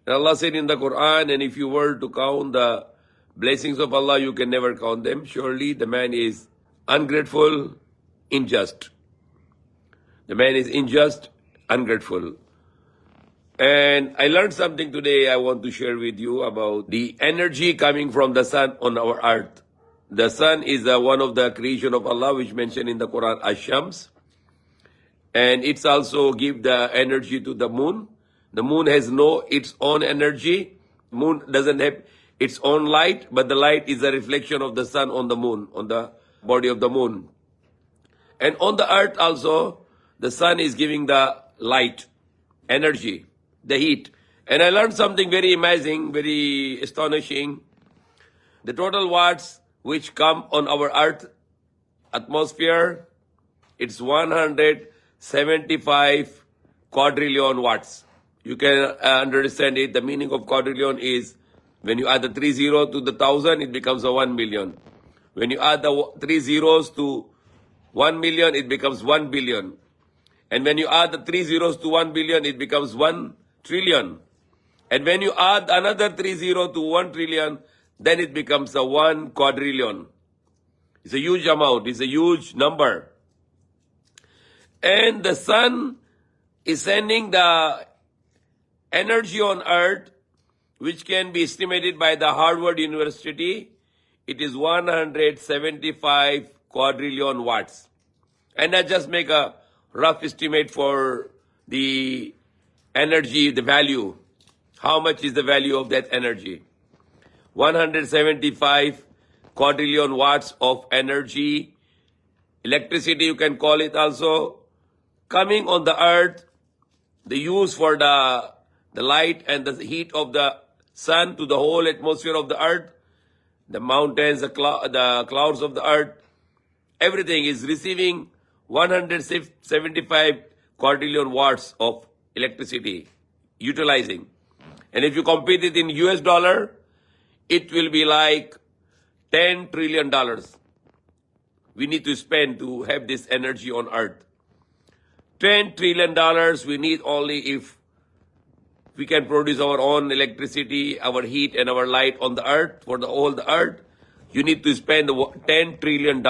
And Allah said in the Quran, and if you were to count the blessings of Allah, you can never count them. Surely the man is ungrateful, unjust. The man is unjust, ungrateful. And I learned something today I want to share with you about the energy coming from the sun on our earth. The sun is one of the creation of Allah, which mentioned in the Quran, Ash-Shams. And it's also give the energy to the moon. The moon has its own energy. Moon doesn't have its own light, but the light is a reflection of the sun on the moon, on the body of the moon. And on the earth also, the sun is giving the light, energy, the heat. And I learned something very amazing, very astonishing. The total watts which come on our earth atmosphere, it's 175 quadrillion watts. You can understand it. The meaning of quadrillion is when you add the 3 zeros to the 1,000, it becomes a 1 million. When you add the 3 zeros to 1 million, it becomes 1 billion. And when you add the 3 zeros to 1 billion, it becomes 1 trillion. And when you add another 3 zeros to 1 trillion, then it becomes a 1 quadrillion. It's a huge amount. It's a huge number. And the sun is sending the energy on earth, which can be estimated by the Harvard University. It is 175 quadrillion watts. And I just make a rough estimate for the energy, the value. How much is the value of that energy? 175 quadrillion watts of energy, electricity you can call it also, coming on the earth, the use for the light and the heat of the sun to the whole atmosphere of the earth, the mountains, the clouds of the earth, everything is receiving 175 quadrillion watts of electricity, utilizing. And if you compute it in US dollar, it will be like $10 trillion we need to spend to have this energy on earth. $10 trillion we need only if we can produce our own electricity, our heat and our light on the earth, for the whole the earth. You need to spend $10 trillion.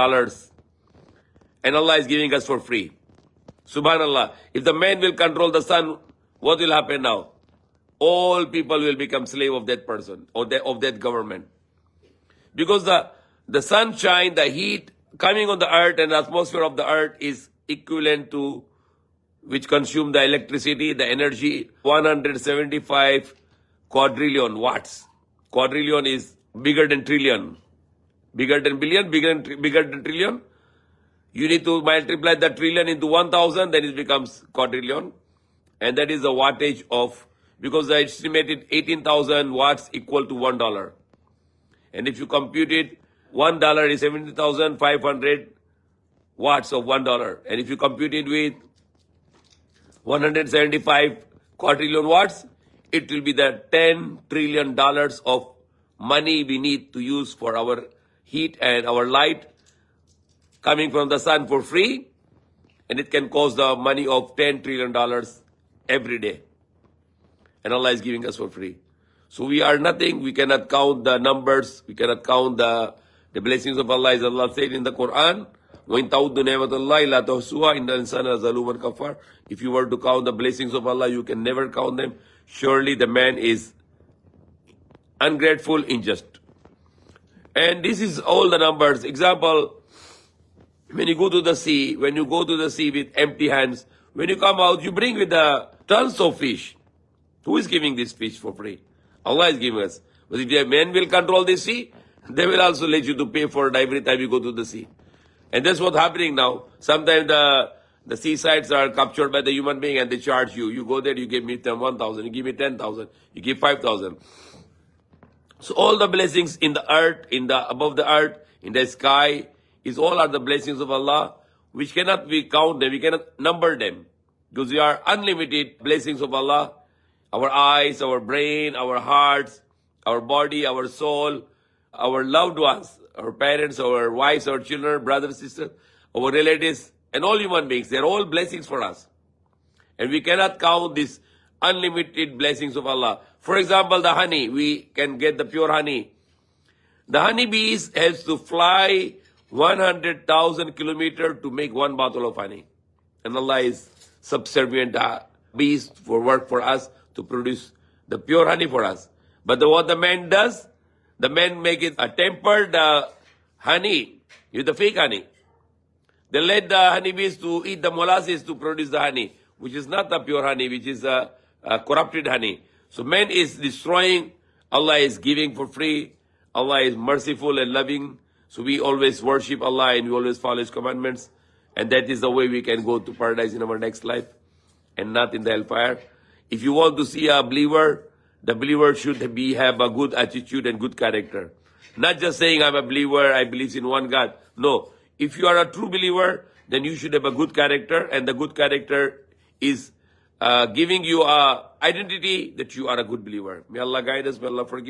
And Allah is giving us for free. Subhanallah. If the man will control the sun, what will happen now? All people will become slave of that person or of that government. Because the sunshine, the heat coming on the earth and the atmosphere of the earth is equivalent to which consume the electricity, the energy, 175 quadrillion watts. Quadrillion is bigger than trillion. Bigger than billion, bigger than trillion. You need to multiply the trillion into 1,000, then it becomes quadrillion. And that is the wattage of, because I estimated 18,000 watts equal to $1. And if you compute it, $1 is 70,500 watts of $1. And if you compute it with 175 quadrillion watts, it will be the $10 trillion of money we need to use for our heat and our light coming from the sun for free. And it can cost the money of $10 trillion every day. And Allah is giving us for free. So we are nothing. We cannot count the numbers. We cannot count the blessings of Allah. As Allah said in the Quran, وَإِن تَعُدُّ نِعْمَةَ اللَّهِ لَا تُحْصُوهَا إِنَّ الْإِنسَانَ لَظَلُومٌ كَفَّارٌ. If you were to count the blessings of Allah, you can never count them. Surely the man is ungrateful, unjust. And this is all the numbers. Example, when you go to the sea, with empty hands, when you come out, you bring with the tons of fish. Who is giving this fish for free? Allah is giving us. But if the men will control the sea, they will also let you to pay for it every time you go to the sea. And that's what's happening now. Sometimes the seasides are captured by the human being and they charge you. You go there, you give me 1,000, you give me 10,000, you give 5,000. So all the blessings in the earth, above the earth, in the sky, all are the blessings of Allah, which cannot be counted, we cannot number them. Because they are unlimited blessings of Allah. Our eyes, our brain, our hearts, our body, our soul, our loved ones, our parents, our wives, our children, brothers, sisters, our relatives, and all human beings. They're all blessings for us. And we cannot count this unlimited blessings of Allah. For example, the honey, we can get the pure honey. The honeybees has to fly 100,000 kilometers to make one bottle of honey. And Allah is subservient bees for work for us to produce the pure honey for us. But what the man does, the man make it a tempered honey with the fake honey. They let the honeybees to eat the molasses to produce the honey, which is not the pure honey, which is a corrupted honey. So man is destroying, Allah is giving for free, Allah is merciful and loving. So we always worship Allah and we always follow His commandments. And that is the way we can go to paradise in our next life and not in the hellfire. If you want to see a believer, the believer should have a good attitude and good character. Not just saying, I'm a believer, I believe in one God. No. If you are a true believer, then you should have a good character, and the good character is giving you a identity that you are a good believer. May Allah guide us, may Allah forgive.